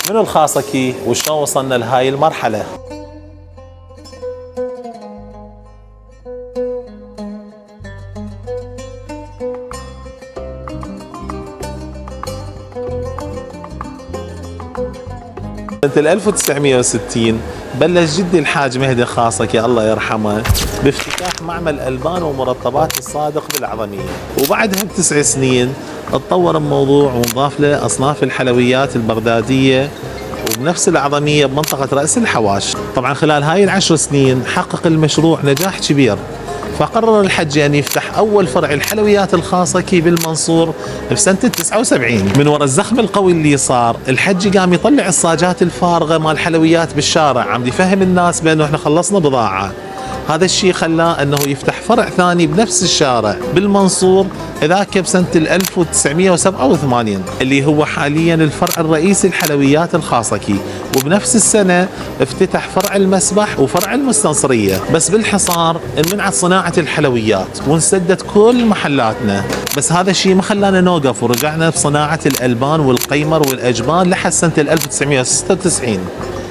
من الخاصكي وشلون وصلنا لهاي المرحلة. سنة 1960 بلش جدي الحاج مهدي خاصكي الله يرحمه بافتتاح معمل ألبان ومرطبات الصادق بالعظمية، وبعدها ب9 سنين اتطور الموضوع وانضاف له أصناف الحلويات البغدادية وبنفس العظمية بمنطقة رأس الحواش. طبعا خلال هاي ال10 سنين حقق المشروع نجاح كبير، فقرر الحج أن يفتح أول فرع الحلويات الخاصكي بالمنصور بسنة 79. من وراء الزخم القوي اللي صار، الحج قام يطلع الصاجات الفارغة مال الحلويات بالشارع، عم يفهم الناس بأنه احنا خلصنا بضاعة. هذا الشيء خلاه أنه يفتح فرع ثاني بنفس الشارع بالمنصور ذاك بسنة 1987 اللي هو حاليا الفرع الرئيسي الحلويات الخاصكي، وبنفس السنة افتتح فرع المسبح وفرع المستنصرية. بس بالحصار انمنعت صناعة الحلويات وانسدت كل محلاتنا، بس هذا الشيء ما خلانا نوقف ورجعنا بصناعة الألبان والقيمر والأجبان لحد سنة 1996،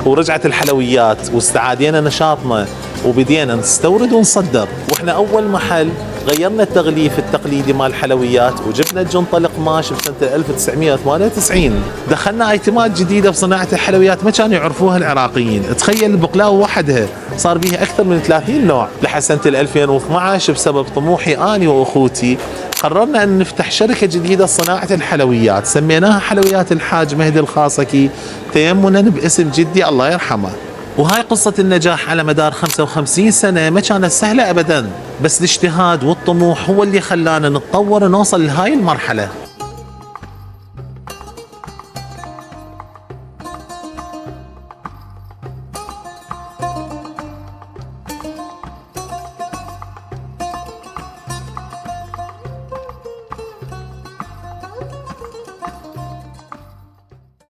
ورجعت الحلويات واستعادينا نشاطنا وبدينا نستورد ونصدر. واحنا اول محل غيرنا التغليف التقليدي مال الحلويات وجبنا الجنطة القماش بسنة 1998. دخلنا ايتمات جديدة بصناعة الحلويات ما كانوا يعرفوها العراقيين. تخيل البقلاوة وحدها صار بيها اكثر من 30 نوع. لحد سنة 2012 بسبب طموحي اني واخوتي قررنا ان نفتح شركة جديدة لصناعة الحلويات، سميناها حلويات الحاج مهدي الخاصكي تيمنا باسم جدي الله يرحمه. وهاي قصة النجاح على مدار 55 سنة ما كانت سهلة أبدا، بس الاجتهاد والطموح هو اللي خلانا نتطور ونوصل لهاي المرحلة.